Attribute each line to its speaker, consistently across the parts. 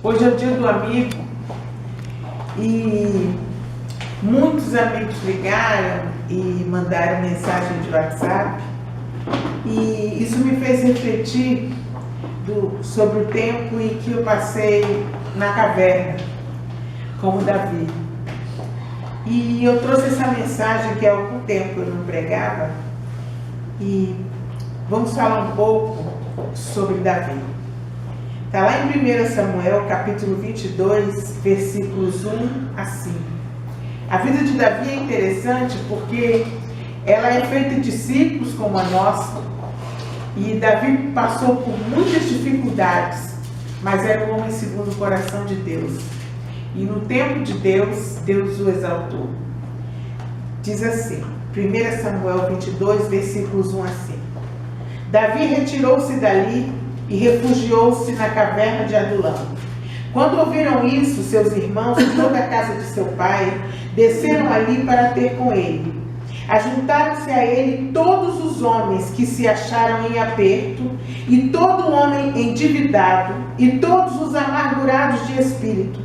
Speaker 1: Hoje é o dia do amigo e muitos amigos ligaram e mandaram mensagem de WhatsApp e isso me fez refletir sobre o tempo em que eu passei na caverna, como Davi. E eu trouxe essa mensagem que há algum tempo eu não pregava e vamos falar um pouco sobre Davi. Está lá em 1 Samuel, capítulo 22, versículos 1 a 5. A vida de Davi é interessante porque ela é feita de ciclos como a nossa. E Davi passou por muitas dificuldades, mas era um homem segundo o coração de Deus. E no tempo de Deus, Deus o exaltou. Diz assim, 1 Samuel 22, versículos 1 a 5. Davi retirou-se dali e refugiou-se na caverna de Adulão. Quando ouviram isso, seus irmãos e toda a casa de seu pai desceram ali para ter com ele. Ajuntaram-se a ele todos os homens que se acharam em aperto, e todo homem endividado, e todos os amargurados de espírito.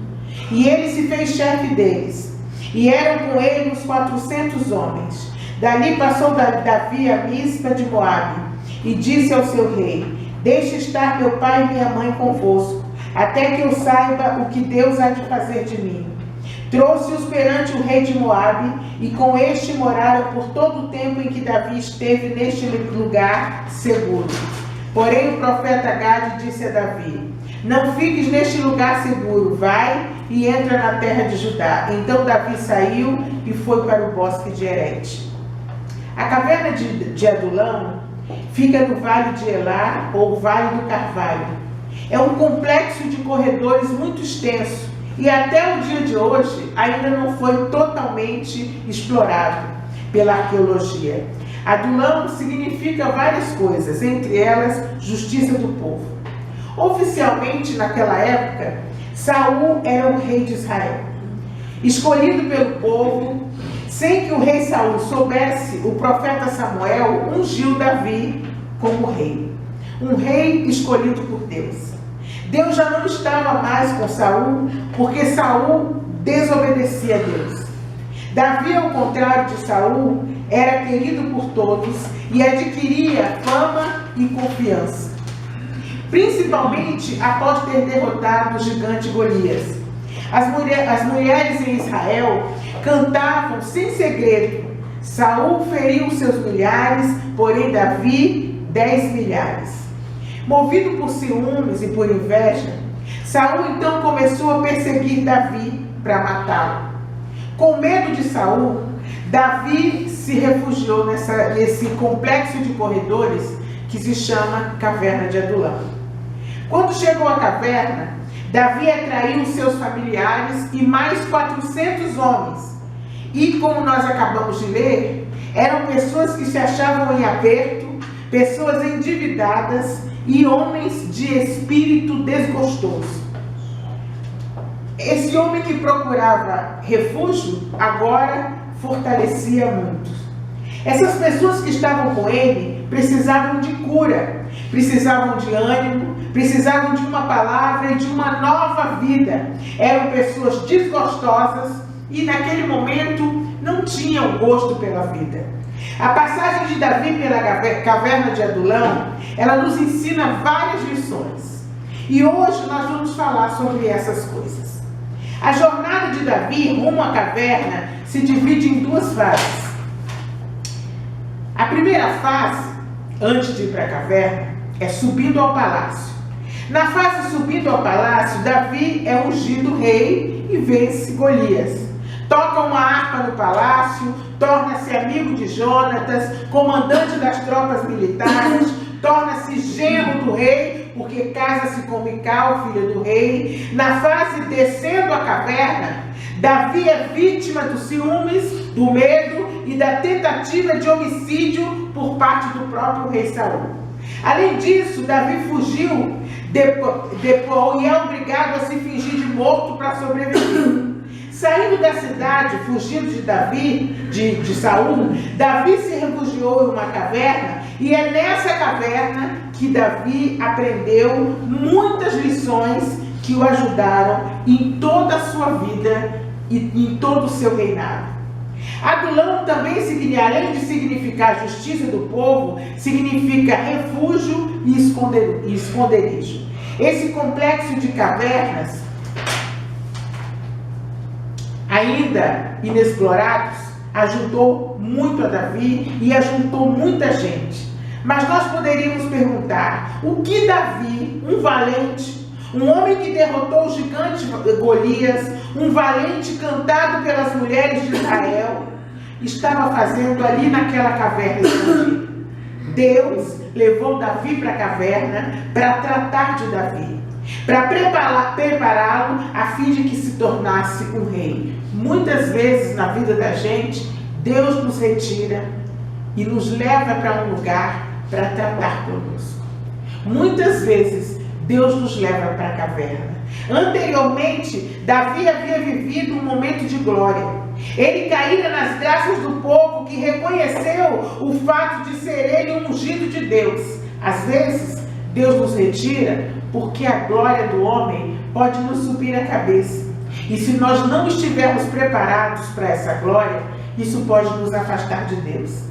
Speaker 1: E ele se fez chefe deles. E eram com ele uns 400 homens. Dali passou Davi a Mispa de Moabe, e disse ao seu rei: deixe estar meu pai e minha mãe convosco, até que eu saiba o que Deus há de fazer de mim. Trouxe-os perante o rei de Moabe, e com este moraram por todo o tempo em que Davi esteve neste lugar seguro. Porém o profeta Gade disse a Davi: não fiques neste lugar seguro, vai e entra na terra de Judá. Então Davi saiu e foi para o bosque de Herete. A caverna de Adulão fica no Vale de Elá, ou Vale do Carvalho. É um complexo de corredores muito extenso e até o dia de hoje ainda não foi totalmente explorado pela arqueologia. Adulão significa várias coisas, entre elas justiça do povo. Oficialmente, naquela época, Saul era o rei de Israel. Escolhido pelo povo, sem que o rei Saul soubesse, o profeta Samuel ungiu Davi como rei. Um rei escolhido por Deus. Deus já não estava mais com Saul, porque Saul desobedecia a Deus. Davi, ao contrário de Saul, era querido por todos e adquiria fama e confiança. Principalmente após ter derrotado o gigante Golias. As mulheres em Israel cantavam sem segredo: Saul feriu seus milhares, porém Davi 10 milhares. Movido por ciúmes e por inveja, Saul então começou a perseguir Davi para matá-lo. Com medo de Saul, Davi se refugiou nesse complexo de corredores que se chama Caverna de Adulão. Quando chegou à caverna, Davi atraiu seus familiares e mais 400 homens. E, como nós acabamos de ler, eram pessoas que se achavam em aperto, pessoas endividadas e homens de espírito desgostoso. Esse homem que procurava refúgio, agora fortalecia muitos. Essas pessoas que estavam com ele precisavam de cura, precisavam de ânimo, precisavam de uma palavra e de uma nova vida. Eram pessoas desgostosas e naquele momento não tinham gosto pela vida. A passagem de Davi pela caverna de Adulão, ela nos ensina várias lições. E hoje nós vamos falar sobre essas coisas. A jornada de Davi rumo à caverna se divide em duas fases. A primeira fase, antes de ir para a caverna, é subindo ao palácio. Na fase subindo ao palácio, Davi é ungido rei e vence Golias. Toca uma harpa no palácio, torna-se amigo de Jonatas, comandante das tropas militares, torna-se genro do rei, porque casa-se com Mical, filha do rei. Na fase descendo a caverna, Davi é vítima dos ciúmes, do medo e da tentativa de homicídio por parte do próprio rei Saul. Além disso, Davi fugiu e é obrigado a se fingir de morto para sobreviver. Saindo da cidade, fugindo de Saul, Davi se refugiou em uma caverna E é nessa caverna que Davi aprendeu muitas lições que o ajudaram em toda a sua vida e em todo o seu reinado. Adulão também, além de significar justiça do povo, significa refúgio e esconderijo. Esse complexo de cavernas, ainda inexplorados, ajudou muito a Davi e ajudou muita gente. Mas nós poderíamos perguntar, o que Davi, um valente, um homem que derrotou o gigante Golias, um valente cantado pelas mulheres de Israel, estava fazendo ali naquela caverna escondida? Deus levou Davi para a caverna para tratar de Davi, para prepará-lo a fim de que se tornasse um rei. Muitas vezes na vida da gente, Deus nos retira e nos leva para um lugar para tratar conosco. Muitas vezes Deus nos leva para a caverna. Anteriormente, Davi havia vivido um momento de glória. Ele caíra nas graças do povo que reconheceu o fato de ser ele um ungido de Deus. Às vezes, Deus nos retira porque a glória do homem pode nos subir a cabeça. E se nós não estivermos preparados para essa glória, isso pode nos afastar de Deus.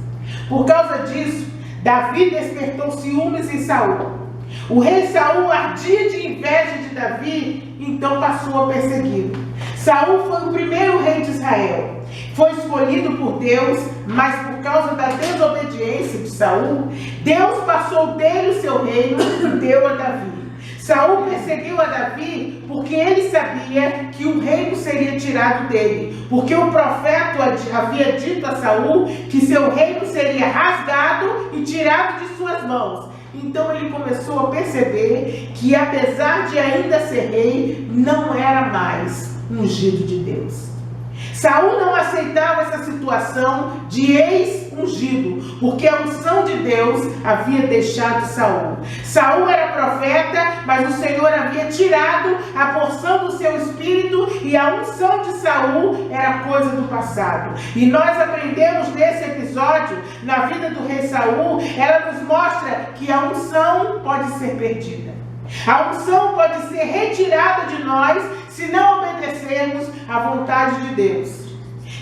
Speaker 1: Por causa disso, Davi despertou ciúmes em Saul. O rei Saul ardia de inveja de Davi, então passou a persegui-lo. Saul foi o primeiro rei de Israel. Foi escolhido por Deus, mas por causa da desobediência de Saul, Deus passou dele o seu reino e deu a Davi. Saul perseguiu a Davi porque ele sabia que o reino seria tirado dele, porque o profeta havia dito a Saul que seu reino seria rasgado e tirado de suas mãos. Então ele começou a perceber que, apesar de ainda ser rei, não era mais ungido de Deus. Saul não aceitava essa situação de ex-ungido, porque a unção de Deus havia deixado Saul. Saul era profeta, mas o Senhor havia tirado a porção do seu espírito e a unção de Saul era coisa do passado. E nós aprendemos nesse episódio, na vida do rei Saul, ela nos mostra que a unção pode ser perdida. A unção pode ser retirada de nós se não obedecermos à vontade de Deus.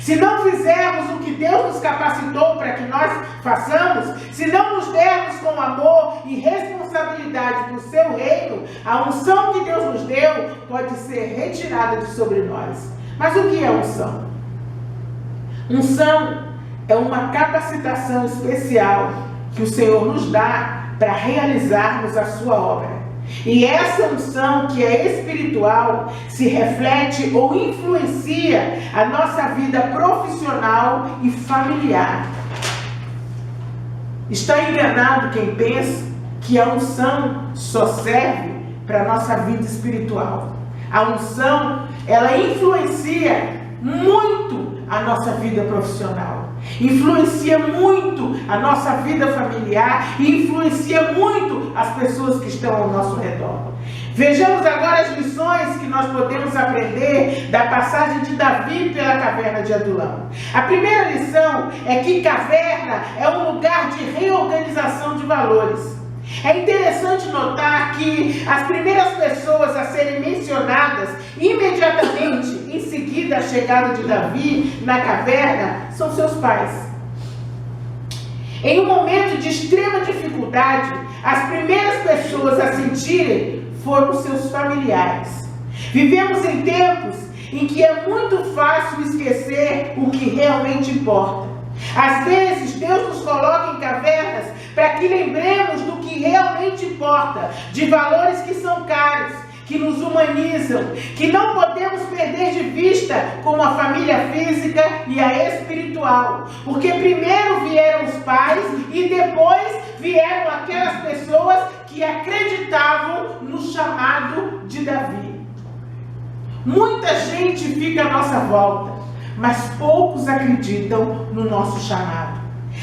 Speaker 1: Se não fizermos o que Deus nos capacitou para que nós façamos, se não nos dermos com amor e responsabilidade para o seu reino, a unção que Deus nos deu pode ser retirada de sobre nós. Mas o que é unção? Unção é uma capacitação especial que o Senhor nos dá para realizarmos a sua obra. E essa unção que é espiritual se reflete ou influencia a nossa vida profissional e familiar. Está enganado quem pensa que a unção só serve para a nossa vida espiritual. A unção, ela influencia muito a nossa vida profissional, influencia muito a nossa vida familiar e influencia muito as pessoas que estão ao nosso redor. Vejamos agora as lições que nós podemos aprender da passagem de Davi pela caverna de Adulão. A primeira lição é que caverna é um lugar de reorganização de valores. É interessante notar que as primeiras pessoas a serem mencionadas imediatamente em seguida à chegada de Davi na caverna são seus pais. Em um momento de extrema dificuldade, as primeiras pessoas a sentirem foram seus familiares. Vivemos em tempos em que é muito fácil esquecer o que realmente importa. Às vezes, Deus nos coloca em cavernas para que lembremos do que realmente importa, de valores que são caros, que nos humanizam, que não podemos perder de vista, como a família física e a espiritual. Porque primeiro vieram os pais e depois vieram aquelas pessoas que acreditavam no chamado de Davi. Muita gente fica à nossa volta, mas poucos acreditam no nosso chamado.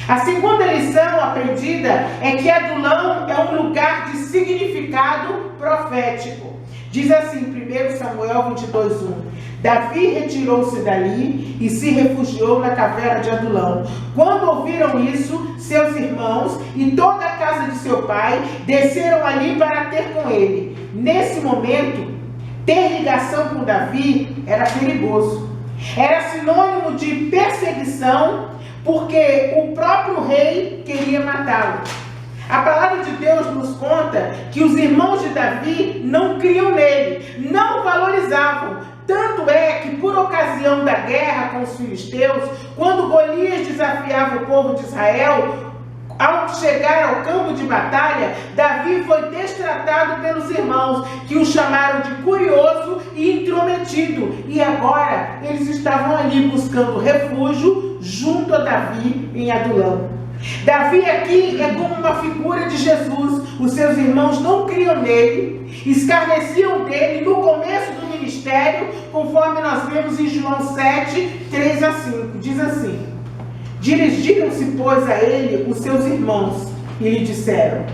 Speaker 1: A segunda lição aprendida é que Adulão é um lugar de significado profético. Diz assim, 1 Samuel 22:1: Davi retirou-se dali e se refugiou na caverna de Adulão. Quando ouviram isso, seus irmãos e toda a casa de seu pai desceram ali para ter com ele. Nesse momento, ter ligação com Davi era perigoso. Era sinônimo de perseguição, porque o próprio rei queria matá-lo. A palavra de Deus nos conta que os irmãos de Davi não criam nele, não valorizavam. Tanto é que, por ocasião da guerra com os filisteus, quando Golias desafiava o povo de Israel, ao chegar ao campo de batalha, Davi foi destratado pelos irmãos, que o chamaram de curioso e intrometido. E agora eles estavam ali buscando refúgio junto a Davi em Adulão. Davi aqui é como uma figura de Jesus. Os seus irmãos não criam nele, escarneciam dele no começo do ministério, conforme nós vemos em João 7, 3 a 5. Diz assim: dirigiram-se, pois, a ele os seus irmãos e lhe disseram: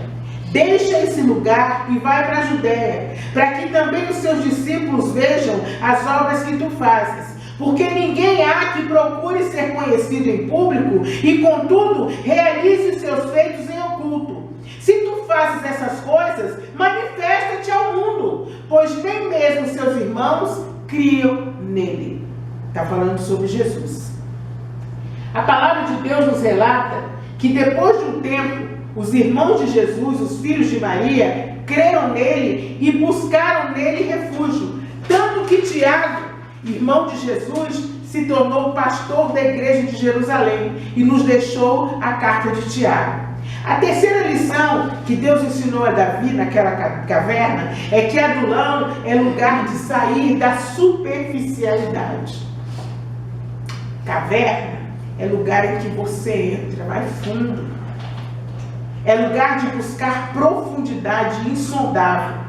Speaker 1: deixa esse lugar e vai para a Judéia, para que também os seus discípulos vejam as obras que tu fazes. Porque ninguém há que procure ser conhecido em público e, contudo, realize os seus feitos em oculto. Se tu fazes essas coisas, manifesta-te ao mundo, pois nem mesmo seus irmãos criam nele. Está falando sobre Jesus. A palavra de Deus nos relata que depois de um tempo, os irmãos de Jesus, os filhos de Maria, creram nele e buscaram nele refúgio. Tanto que Tiago, irmão de Jesus, se tornou pastor da igreja de Jerusalém e nos deixou a carta de Tiago. A terceira lição que Deus ensinou a Davi naquela caverna é que Adulão é lugar de sair da superficialidade. Caverna é lugar em que você entra, vai fundo. É lugar de buscar profundidade insondável.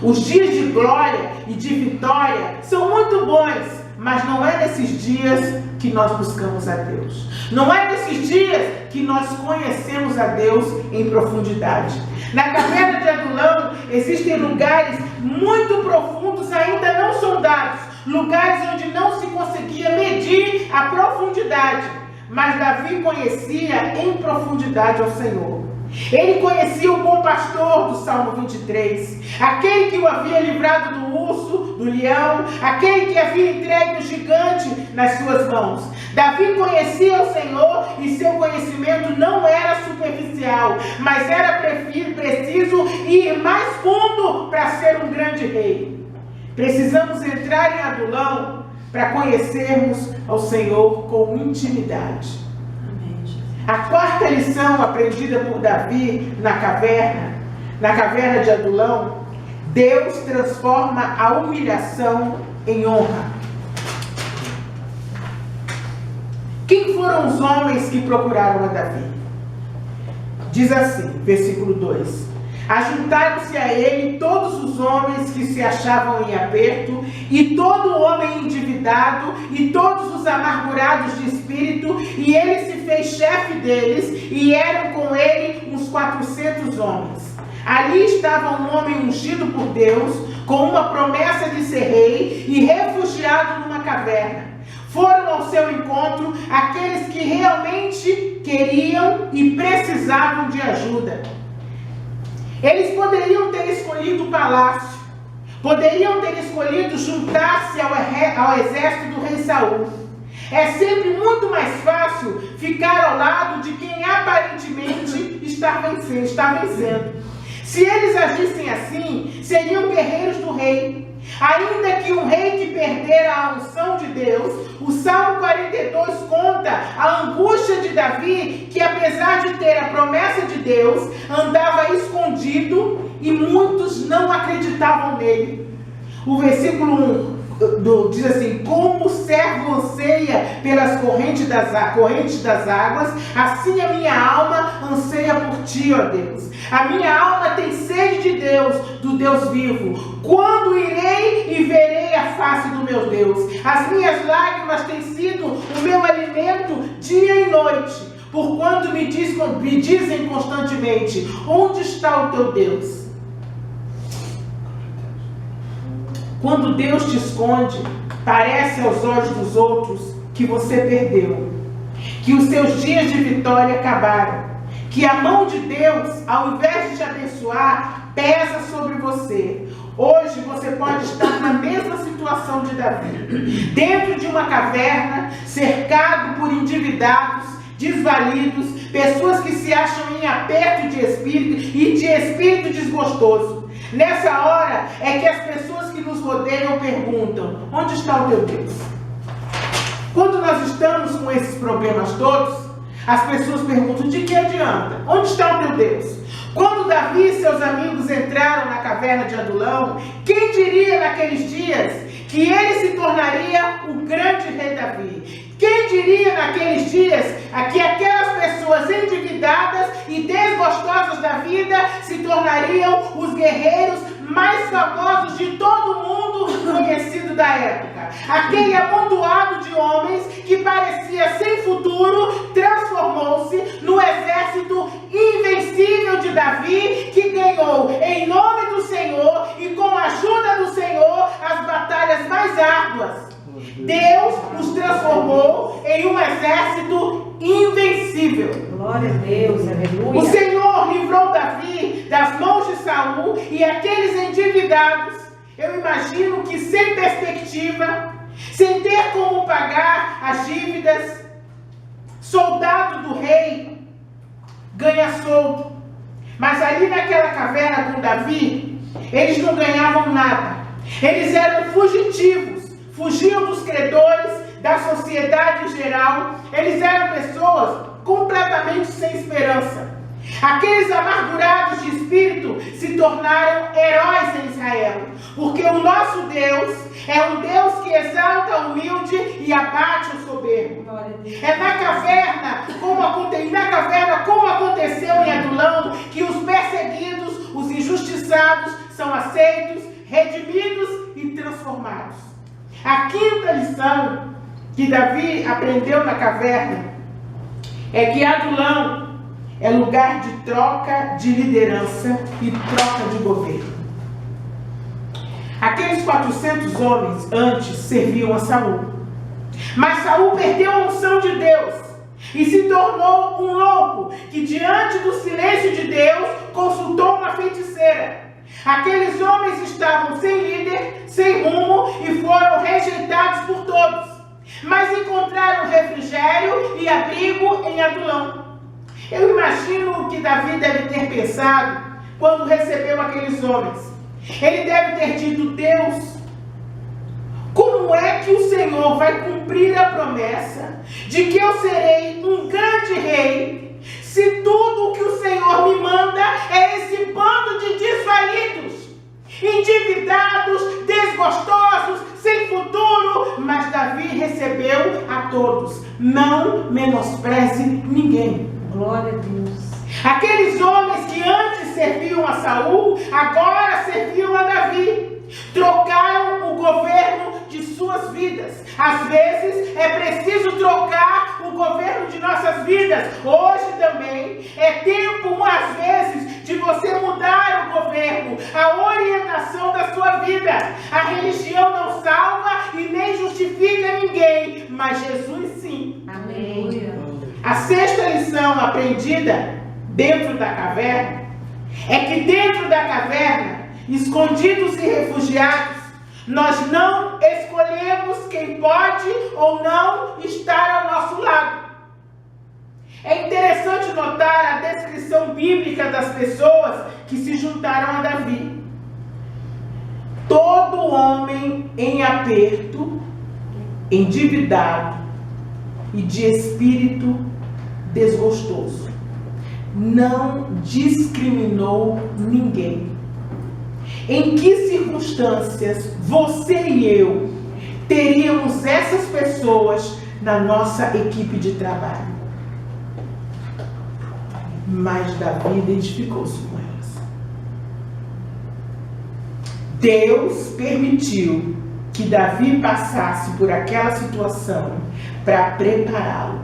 Speaker 1: Os dias de glória e de vitória são muito bons, mas não é nesses dias que nós buscamos a Deus. Não é nesses dias que nós conhecemos a Deus em profundidade. Na caverna de Adulão existem lugares muito profundos ainda não sondados, lugares onde não se conseguia medir a profundidade, mas Davi conhecia em profundidade ao Senhor. Ele conhecia o bom pastor do Salmo 23, aquele que o havia livrado do urso, do leão, aquele que havia entregue o gigante nas suas mãos. Davi conhecia o Senhor e seu conhecimento não era superficial, mas era preciso ir mais fundo para ser um grande rei. Precisamos entrar em Adulão para conhecermos ao Senhor com intimidade. A quarta lição aprendida por Davi na caverna de Adulão: Deus transforma a humilhação em honra. Quem foram os homens que procuraram a Davi? Diz assim, versículo 2: ajuntaram-se a ele todos os homens que se achavam em aperto, e todo homem endividado, e todos os amargurados de espírito, e ele se fez chefe deles, e eram com ele uns 400 homens. Ali estava um homem ungido por Deus, com uma promessa de ser rei, e refugiado numa caverna. Foram ao seu encontro aqueles que realmente queriam e precisavam de ajuda. Eles poderiam ter escolhido o palácio, poderiam ter escolhido juntar-se ao exército do rei Saul. É sempre muito mais fácil ficar ao lado de quem aparentemente está vencendo. Se eles agissem assim, seriam guerreiros do rei. Ainda que um rei que perdera a unção de Deus, o Salmo 42 conta a angústia de Davi, que apesar de ter a promessa de Deus, andava escondido e muitos não acreditavam nele. O versículo 1 diz assim: como o servo anseia pelas correntes das águas, assim a minha alma anseia por ti, ó Deus. A minha alma tem sede de Deus, do Deus vivo. Quando irei e verei a face do meu Deus? As minhas lágrimas têm sido o meu alimento dia e noite, porquanto me dizem constantemente: onde está o teu Deus? Quando Deus te esconde, parece aos olhos dos outros que você perdeu, que os seus dias de vitória acabaram, que a mão de Deus, ao invés de te abençoar, pesa sobre você. Hoje você pode estar na mesma situação de Davi, dentro de uma caverna, cercado por endividados, desvalidos, pessoas que se acham em aperto de espírito e de espírito desgostoso. Nessa hora é que as pessoas que nos rodeiam perguntam: onde está o teu Deus? Quando nós estamos com esses problemas todos, as pessoas perguntam: de que adianta? Onde está o teu Deus? Quando Davi e seus amigos entraram na caverna de Adulão, quem diria naqueles dias que ele se tornaria o grande rei Davi? Quem diria naqueles dias que aquelas pessoas endividadas e desgostosas da vida se tornariam os guerreiros mais famosos de todo o mundo conhecido da época? Aquele amontoado de homens que parecia sem futuro transformou-se no exército invencível de Davi, que ganhou em nome do Senhor e com a ajuda do Senhor as batalhas mais árduas. Deus os transformou em um exército invencível.
Speaker 2: Glória a Deus, aleluia.
Speaker 1: O Senhor livrou Davi das mãos de Saul e aqueles endividados. Eu imagino que sem perspectiva, sem ter como pagar as dívidas, soldado do rei ganha solto. Mas ali naquela caverna com Davi, eles não ganhavam nada. Eles eram fugitivos. Fugiam dos credores, da sociedade em geral. Eles eram pessoas completamente sem esperança. Aqueles amargurados de espírito se tornaram heróis em Israel, porque o nosso Deus é um Deus que exalta o humilde e abate o soberbo. É na caverna, como aconteceu em Adulão, que os perseguidos, os injustiçados são aceitos, redimidos e transformados. A quinta lição que Davi aprendeu na caverna é que Adulão é lugar de troca de liderança e troca de governo. Aqueles 400 homens antes serviam a Saul, mas Saul perdeu a unção de Deus e se tornou um louco que, diante do silêncio de Deus, consultou uma feiticeira. Aqueles homens estavam sem líder, sem rumo e foram rejeitados por todos, mas encontraram refrigério e abrigo em Adulão. Eu imagino que Davi deve ter pensado quando recebeu aqueles homens. Ele deve ter dito: Deus, como é que o Senhor vai cumprir a promessa de que eu serei um grande rei, se tudo o que o Senhor me manda é esse bando de desvalidos, endividados, desgostosos, sem futuro? Mas Davi recebeu a todos. Não menospreze ninguém.
Speaker 2: Glória a Deus.
Speaker 1: Aqueles homens que antes serviam a Saul, agora serviam a Davi. Trocaram o governo de suas vidas. Às vezes é preciso trocar o governo de nossas vidas. Hoje também é tempo, às vezes, de você mudar o governo, a orientação da sua vida. A religião não salva e nem justifica ninguém, mas Jesus sim.
Speaker 2: Amém.
Speaker 1: A sexta lição aprendida dentro da caverna é que dentro da caverna, escondidos e refugiados, nós não escolhemos quem pode ou não estar ao nosso lado. É interessante notar a descrição bíblica das pessoas que se juntaram a Davi. Todo homem em aperto, endividado e de espírito desgostoso. Não discriminou ninguém. Em que circunstâncias você e eu teríamos essas pessoas na nossa equipe de trabalho? Mas Davi identificou-se com elas. Deus permitiu que Davi passasse por aquela situação para prepará-lo.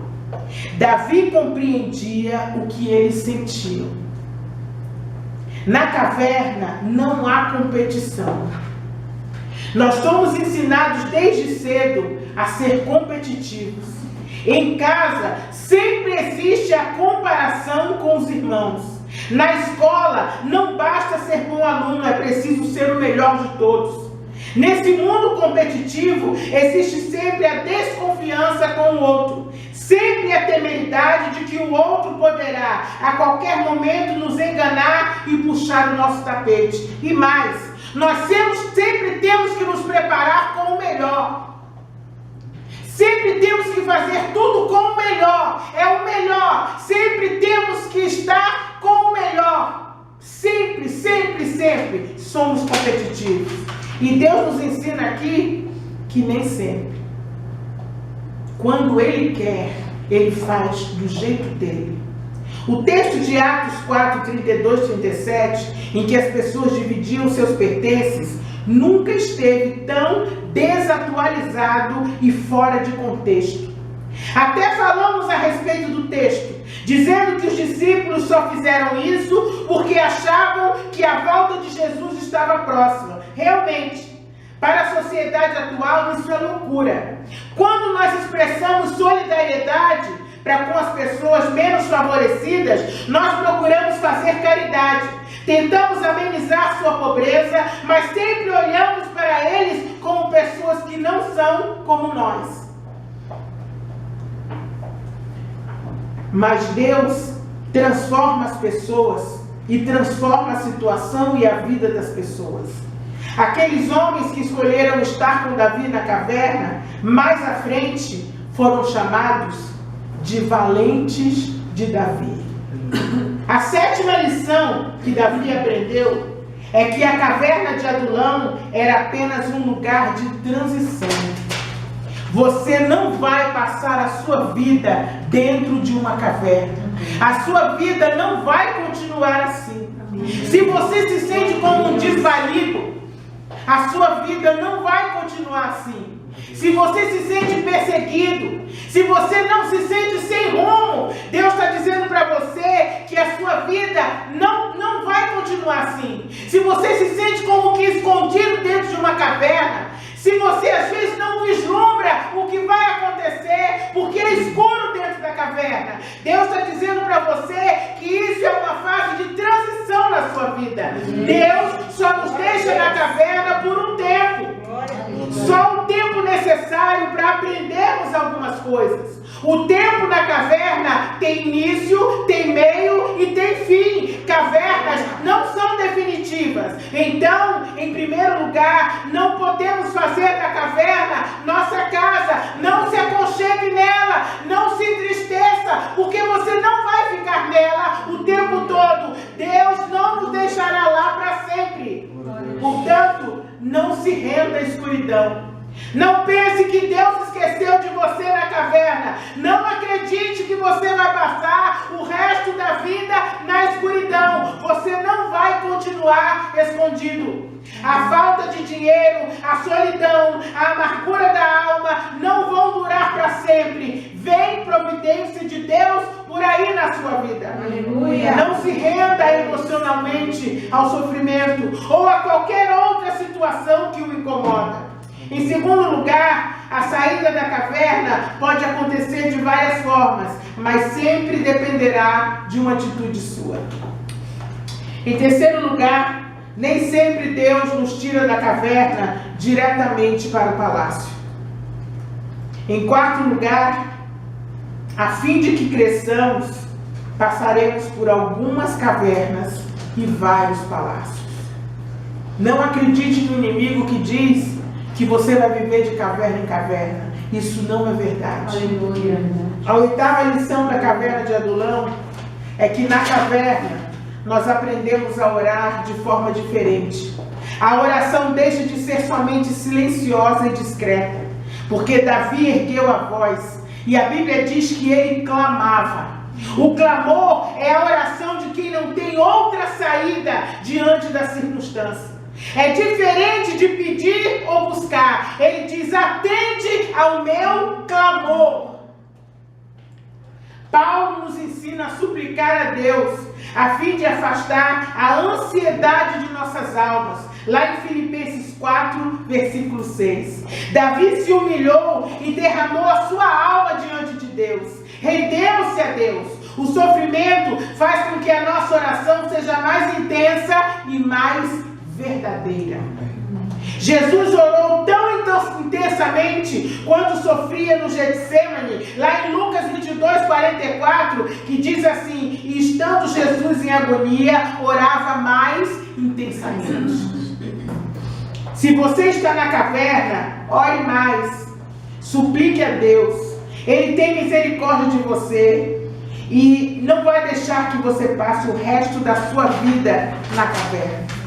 Speaker 1: Davi compreendia o que eles sentiam. Na caverna não há competição. Nós somos ensinados desde cedo a ser competitivos. Em casa, sempre existe a comparação com os irmãos. Na escola, não basta ser bom aluno, é preciso ser o melhor de todos. Nesse mundo competitivo, existe sempre a desconfiança com o outro. Sempre a temeridade de que o outro poderá, a qualquer momento, nos enganar e puxar o nosso tapete. E mais, nós sempre temos que nos preparar com o melhor. Sempre temos que fazer tudo com o melhor. É o melhor. Sempre temos que estar com o melhor. Sempre, sempre, sempre somos competitivos. E Deus nos ensina aqui que nem sempre. Quando Ele quer, Ele faz do jeito dele. O texto de Atos 4, 32, 37, em que as pessoas dividiam seus pertences, nunca esteve tão desatualizado e fora de contexto. Até falamos a respeito do texto, dizendo que os discípulos só fizeram isso porque achavam que a volta de Jesus estava próxima. Realmente, para a sociedade atual, isso é loucura. Quando nós expressamos solidariedade para com as pessoas menos favorecidas, nós procuramos fazer caridade. Tentamos amenizar sua pobreza, mas sempre olhamos para eles como pessoas que não são como nós. Mas Deus transforma as pessoas e transforma a situação e a vida das pessoas. Aqueles homens que escolheram estar com Davi na caverna, mais à frente foram chamados de valentes de Davi. A sétima lição que Davi aprendeu é que a caverna de Adulão era apenas um lugar de transição. Você não vai passar a sua vida dentro de uma caverna. A sua vida não vai continuar assim. Se você se sente como um desvalido, a sua vida não vai continuar assim. Se você se sente perseguido, se você não se sente sem rumo, Deus está dizendo para você que a sua vida não vai continuar assim. Se você se sente como que escondido dentro de uma caverna, se você às vezes não vislumbra o que vai acontecer, porque é escuro dentro da caverna, Deus está dizendo para você que isso é uma fase de transição na sua vida. Deus só nos deixa na caverna por um tempo. Só um tempo necessário para aprendermos algumas coisas. O tempo na caverna tem início, tem meio e tem fim. Cavernas não são definitivas. Então, em primeiro lugar, não podemos fazer da caverna nossa casa. Não se aconchegue nela, não se entristeça, porque você não vai ficar nela o tempo todo. Deus não nos deixará lá para sempre. Portanto, não se renda à escuridão. Não pense que Deus esqueceu de você na caverna. Não acredite que você vai passar o resto da vida na escuridão. Você não vai continuar escondido. A falta de dinheiro, a solidão, a amargura da alma não vão durar para sempre. Vem providência de Deus por aí na sua vida.
Speaker 2: Aleluia.
Speaker 1: Não se renda emocionalmente ao sofrimento ou a qualquer outra situação que o incomoda. Em segundo lugar, a saída da caverna pode acontecer de várias formas, mas sempre dependerá de uma atitude sua. Em terceiro lugar, nem sempre Deus nos tira da caverna diretamente para o palácio. Em quarto lugar, a fim de que cresçamos, passaremos por algumas cavernas e vários palácios. Não acredite no inimigo que diz que você vai viver de caverna em caverna. Isso não é verdade.
Speaker 2: Aleluia.
Speaker 1: A oitava lição da caverna de Adulão é que na caverna nós aprendemos a orar de forma diferente. A oração deixa de ser somente silenciosa e discreta, porque Davi ergueu a voz e a Bíblia diz que ele clamava. O clamor é a oração de quem não tem outra saída diante da circunstância. É diferente de pedir ou buscar. Ele diz: atende ao meu clamor. Paulo nos ensina a suplicar a Deus, a fim de afastar a ansiedade de nossas almas. Lá em Filipenses 4, versículo 6. Davi se humilhou e derramou a sua alma diante de Deus. Rendeu-se a Deus. O sofrimento faz com que a nossa oração seja mais intensa e mais verdadeira. Jesus orou tão intensamente quando sofria no Getsemane, lá em Lucas 22, 44, que diz assim: e estando Jesus em agonia, orava mais intensamente. Se você está na caverna, ore mais, suplique a Deus. Ele tem misericórdia de você e não vai deixar que você passe o resto da sua vida na caverna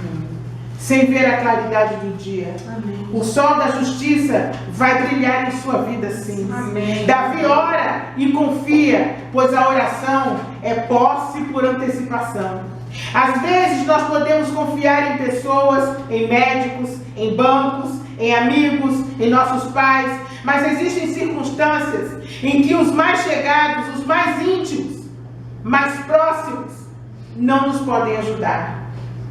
Speaker 1: sem ver a claridade do dia. Amém. O sol da justiça vai brilhar em sua vida, sim. Amém. Davi ora e confia, pois a oração é posse por antecipação. Às vezes nós podemos confiar em pessoas, em médicos, em bancos, em amigos, em nossos pais, mas existem circunstâncias em que os mais chegados, os mais íntimos, mais próximos, não nos podem ajudar.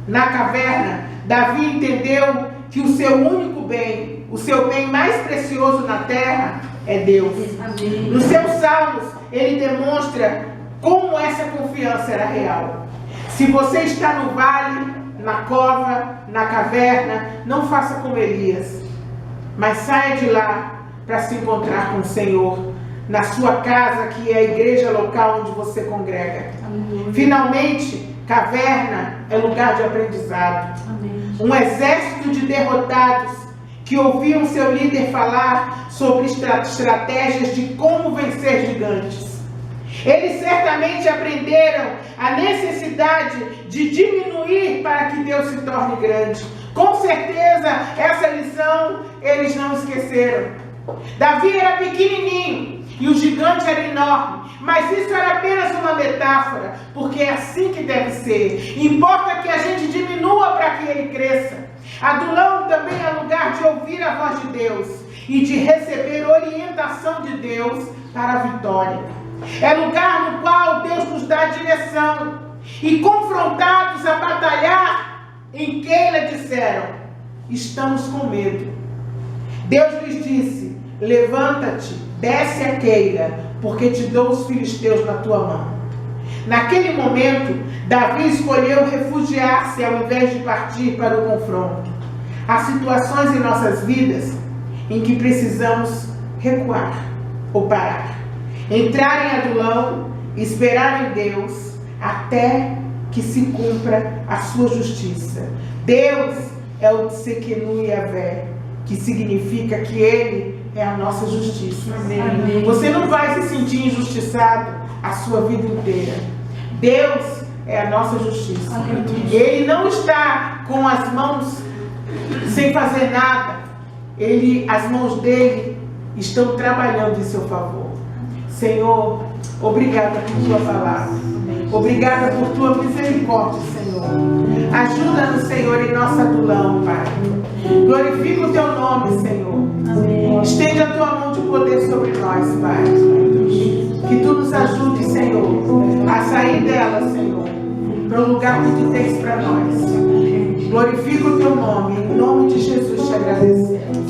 Speaker 1: Na caverna, Davi entendeu que o seu único bem, o seu bem mais precioso na terra é Deus. Amém. Nos seus salmos, ele demonstra como essa confiança era real. Se você está no vale, na cova, na caverna, não faça como Elias, mas saia de lá para se encontrar com o Senhor, na sua casa, que é a igreja local onde você congrega. Amém. Finalmente, caverna é lugar de aprendizado. Amém. Um exército de derrotados que ouviam seu líder falar sobre estratégias de como vencer gigantes. Eles certamente aprenderam a necessidade de diminuir para que Deus se torne grande. Com certeza, essa lição eles não esqueceram. Davi era pequenininho e o gigante era enorme, mas isso era apenas uma metáfora, porque é assim que deve ser. Importa que a gente diminua para que ele cresça. Adulão também é lugar de ouvir a voz de Deus e de receber orientação de Deus para a vitória. É lugar no qual Deus nos dá direção. E confrontados a batalhar, em Keila disseram: estamos com medo. Deus lhes disse: levanta-te, desce a Keila, porque te dou os filisteus na tua mão. Naquele momento, Davi escolheu refugiar-se ao invés de partir para o confronto. Há situações em nossas vidas em que precisamos recuar ou parar, entrar em Adulão, esperar em Deus até que se cumpra a sua justiça. Deus é o Tsekenu Yavé, que significa que Ele é a nossa justiça. Amém. Você não vai se sentir injustiçado a sua vida inteira. Deus é a nossa justiça. Amém. Ele não está com as mãos sem fazer nada. As mãos dele estão trabalhando em seu favor. Senhor, obrigada por tua palavra. Obrigada por tua misericórdia, Senhor. Ajuda-nos, Senhor, em nosso Adulão, Pai. Glorifica o teu nome, Senhor. Amém. Estende a tua mão de poder sobre nós, Pai. Que tu nos ajude, Senhor, a sair dela, Senhor, para o lugar que tu tens para nós. Glorifica o teu nome. Em nome de Jesus te agradecemos.